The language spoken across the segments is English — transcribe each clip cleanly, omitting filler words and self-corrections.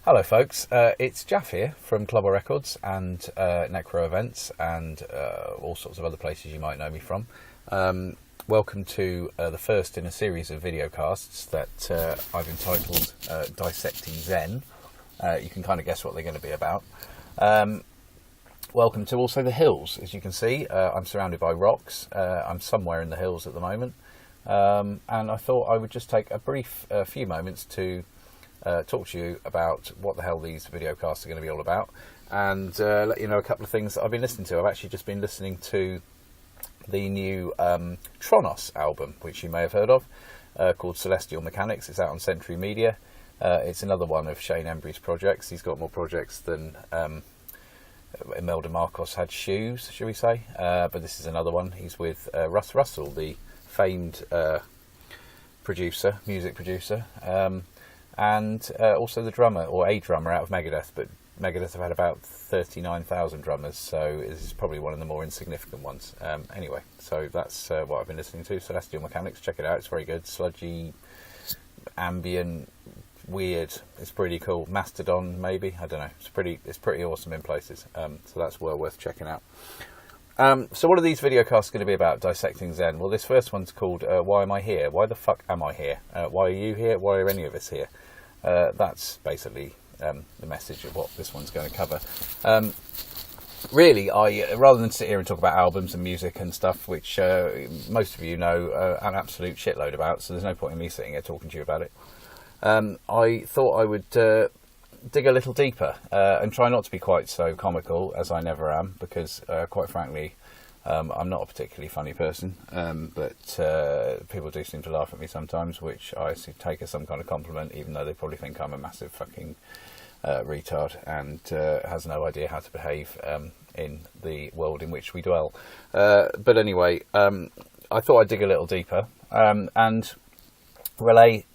Hello folks, it's Jaff here from Clubber Records and Necro Events and all sorts of other places you might know me from. Welcome to the first in a series of videocasts that I've entitled Dissecting Zen. You can kind of guess what they're going to be about. Welcome to also the hills. As you can see, I'm surrounded by rocks. I'm somewhere in the hills at the moment. And I thought I would just take a brief few moments to talk to you about what the hell these videocasts are going to be all about, and let you know a couple of things that I've been listening to. I've actually just been listening to the new Tronos album, which you may have heard of, called Celestial Mechanics. It's out on Century Media. It's another one of Shane Embry's projects. He's got more projects than Imelda Marcos had shoes, shall we say, but this is another one. He's with Russ Russell, the famed music producer, and also the drummer, or a drummer out of Megadeth, but Megadeth have had about 39,000 drummers, so this is probably one of the more insignificant ones. Anyway, so that's what I've been listening to, Celestial Mechanics. Check it out, it's very good. Sludgy, ambient, weird, it's pretty cool. Mastodon, maybe, I don't know. It's pretty awesome in places, so that's well worth checking out. So what are these videocasts going to be about, Dissecting Zen? Well, this first one's called Why Am I Here? Why the fuck am I here? Why are you here? Why are any of us here? That's basically the message of what this one's going to cover. Really, rather than sit here and talk about albums and music and stuff, which most of you know an absolute shitload about, so there's no point in me sitting here talking to you about it, I thought I would dig a little deeper and try not to be quite so comical, as I never am, because quite frankly I'm not a particularly funny person, but people do seem to laugh at me sometimes, which I take as some kind of compliment, even though they probably think I'm a massive fucking retard and has no idea how to behave in the world in which we dwell. But anyway, I thought I'd dig a little deeper and relay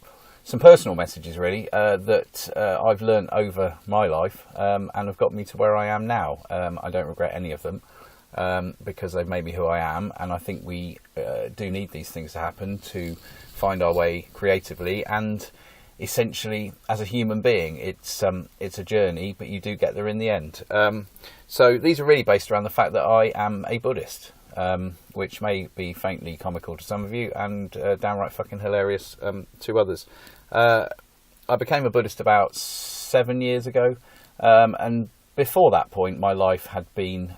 some personal messages, really, that I've learned over my life and have got me to where I am now. I don't regret any of them because they've made me who I am, and I think we do need these things to happen to find our way creatively and essentially as a human being. It's a journey, but you do get there in the end. So these are really based around the fact that I am a Buddhist, which may be faintly comical to some of you and downright fucking hilarious to others. I became a Buddhist about 7 years ago, and before that point my life had been,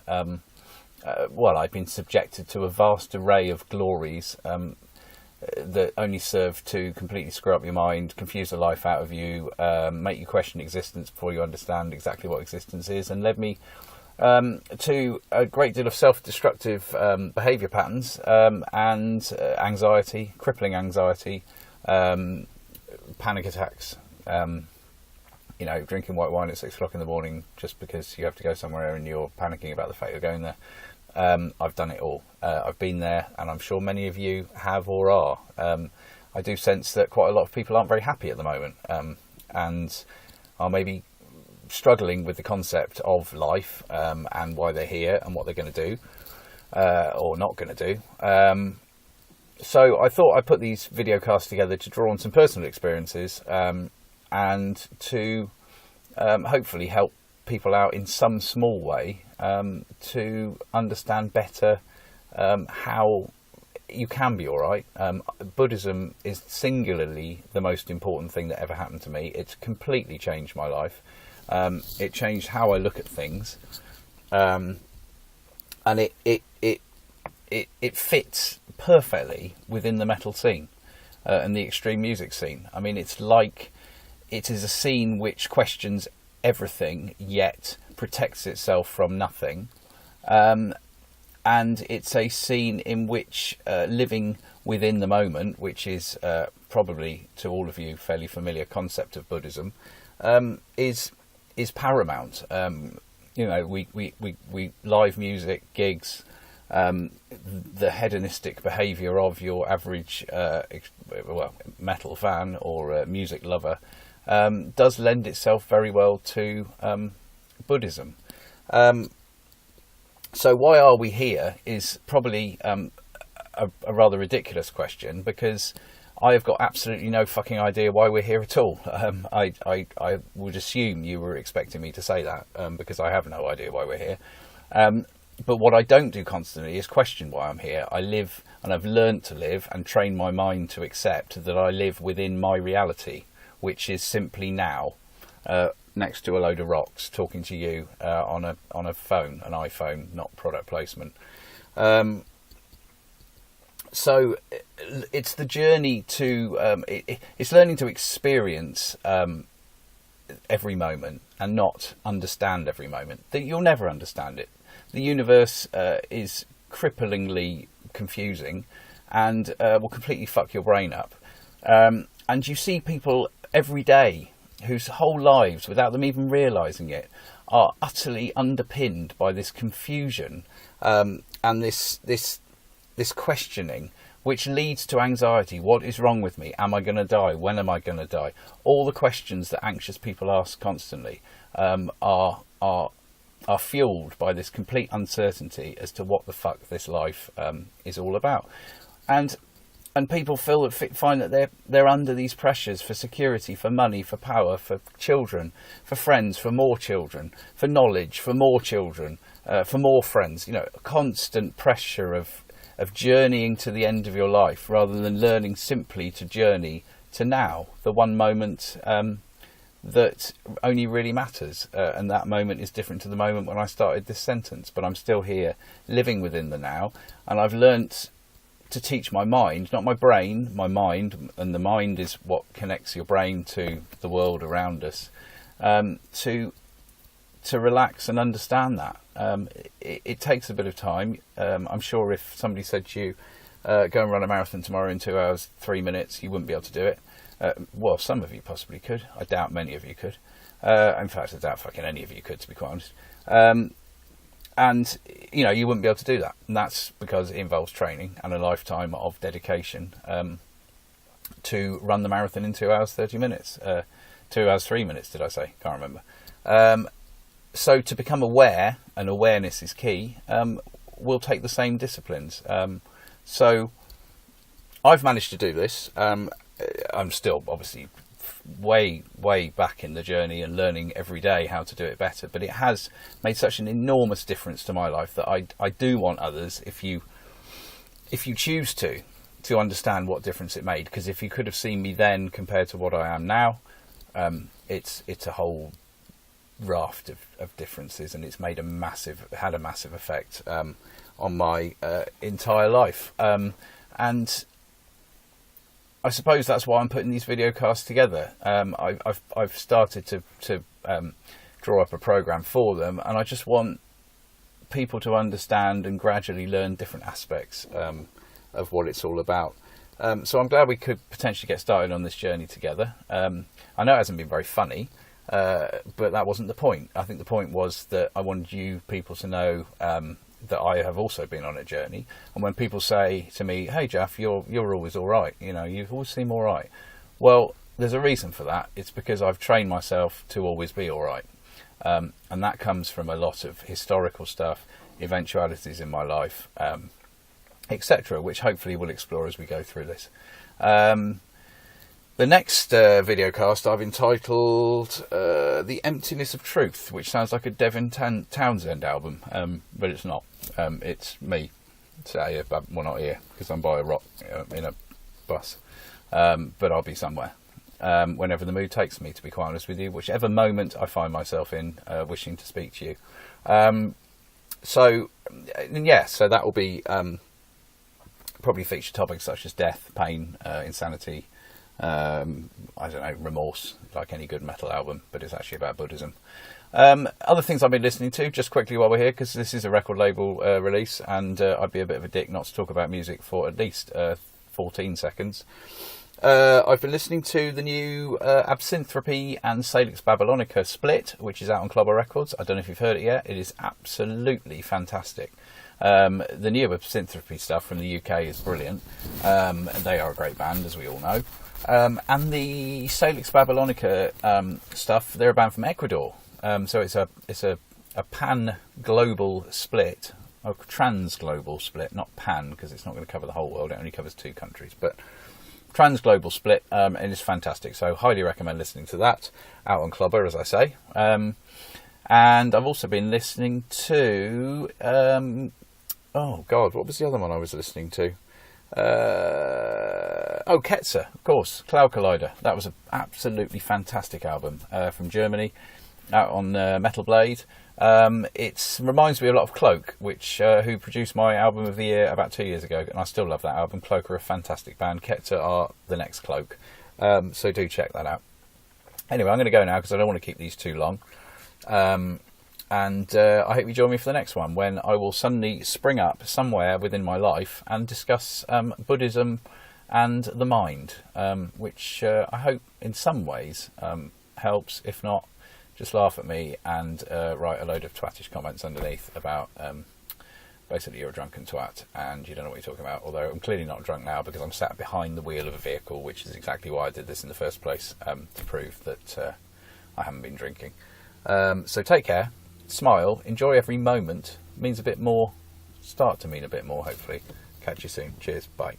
I'd been subjected to a vast array of glories that only serve to completely screw up your mind, confuse the life out of you, make you question existence before you understand exactly what existence is, and led me to a great deal of self-destructive behaviour patterns and anxiety, crippling anxiety, panic attacks, drinking white wine at 6 o'clock in the morning just because you have to go somewhere and you're panicking about the fact you're going there. I've done it all. I've been there, and I'm sure many of you have or are. I do sense that quite a lot of people aren't very happy at the moment and are maybe struggling with the concept of life and why they're here and what they're going to do or not going to do. So I thought I'd put these videocasts together to draw on some personal experiences and to hopefully help people out in some small way to understand better how you can be all right. Buddhism is singularly the most important thing that ever happened to me. It's completely changed my life. It changed how I look at things, and it fits perfectly within the metal scene and the extreme music scene. I mean, it's like it is a scene which questions everything yet protects itself from nothing, and it's a scene in which living within the moment, which is probably to all of you fairly familiar concept of Buddhism, is paramount. We live music, gigs, the hedonistic behaviour of your average metal fan or music lover does lend itself very well to Buddhism. So why are we here is probably a rather ridiculous question, because I have got absolutely no fucking idea why we're here at all. I would assume you were expecting me to say that, because I have no idea why we're here. But what I don't do constantly is question why I'm here. I live, and I've learned to live and train my mind to accept that I live within my reality, which is simply now, next to a load of rocks, talking to you on a phone, an iPhone, not product placement. So it's the journey to, it's learning to experience every moment and not understand every moment. That you'll never understand it. The universe is cripplingly confusing and will completely fuck your brain up. And you see people every day whose whole lives, without them even realising it, are utterly underpinned by this confusion and this questioning, which leads to anxiety. What is wrong with me? Am I going to die? When am I going to die? All the questions that anxious people ask constantly are fueled by this complete uncertainty as to what the fuck this life is all about. And people find that they're under these pressures for security, for money, for power, for children, for friends, for more children, for knowledge, for more children, for more friends. You know, a constant pressure of journeying to the end of your life rather than learning simply to journey to now, the one moment that only really matters. And that moment is different to the moment when I started this sentence, but I'm still here living within the now. And I've learnt to teach my mind, not my brain, my mind, and the mind is what connects your brain to the world around us, to relax and understand that. It takes a bit of time. I'm sure if somebody said to you, go and run a marathon tomorrow in 2 hours, 3 minutes, you wouldn't be able to do it. Well, some of you possibly could. I doubt many of you could. In fact, I doubt fucking any of you could, to be quite honest. And, you know, you wouldn't be able to do that. And that's because it involves training and a lifetime of dedication to run the marathon in 2 hours, 30 minutes. 2 hours, 3 minutes, did I say? Can't remember. So to become aware, and awareness is key, will take the same disciplines. So I've managed to do this. I'm still obviously way back in the journey and learning every day how to do it better, but it has made such an enormous difference to my life that I do want others, if you choose to understand what difference it made, because if you could have seen me then compared to what I am now, it's a whole raft of differences, and it's had a massive effect on my entire life. And I suppose that's why I'm putting these video casts together. I've started to draw up a program for them, and I just want people to understand and gradually learn different aspects of what it's all about. So I'm glad we could potentially get started on this journey together. I know it hasn't been very funny, but that wasn't the point. I think the point was that I wanted you people to know that I have also been on a journey. And when people say to me, "Hey Jaff, you're always all right, you know, you always seem all right," well, there's a reason for that. It's because I've trained myself to always be all right, and that comes from a lot of historical stuff, eventualities in my life, etc., which hopefully we'll explore as we go through this. The next video cast I've entitled The Emptiness of Truth, which sounds like a Devin Townsend album, but it's not. It's me. Sat here, but well, not here, because I'm by a rock in a bus. But I'll be somewhere whenever the mood takes me, to be quite honest with you, whichever moment I find myself in wishing to speak to you. So that will be probably feature topics such as death, pain, insanity, I don't know, remorse, like any good metal album, but it's actually about Buddhism. Other things I've been listening to, just quickly while we're here, because this is a record label release, and I'd be a bit of a dick not to talk about music for at least 14 seconds. I've been listening to the new Absinthrapy and Salix Babylonica split, which is out on Clobber Records. I don't know if you've heard it yet. It is absolutely fantastic. The new Absinthrapy stuff from the UK is brilliant. And they are a great band, as we all know. And the Salix Babylonica stuff, they're a band from Ecuador. So it's a pan-global split, a trans-global split, not pan, because it's not going to cover the whole world. It only covers 2 countries, but Trans-global split, and it's fantastic. So highly recommend listening to that, out on Clobber, as I say. And I've also been listening to, oh God, what was the other one I was listening to? Ketzer, of course, Cloud Collider. That was an absolutely fantastic album from Germany, out on Metal Blade. It reminds me a lot of Cloak, which who produced my album of the year about 2 years ago, and I still love that album. Cloak are a fantastic band. Ketzer are the next Cloak, so do check that out. Anyway, I'm going to go now because I don't want to keep these too long, and I hope you join me for the next one, when I will suddenly spring up somewhere within my life and discuss Buddhism and the mind, which I hope in some ways helps. If not, just laugh at me and write a load of twattish comments underneath about basically you're a drunken twat and you don't know what you're talking about. Although I'm clearly not drunk now because I'm sat behind the wheel of a vehicle, which is exactly why I did this in the first place, to prove that I haven't been drinking. So take care, smile, enjoy every moment. It means a bit more, start to mean a bit more, hopefully. Catch you soon. Cheers, bye.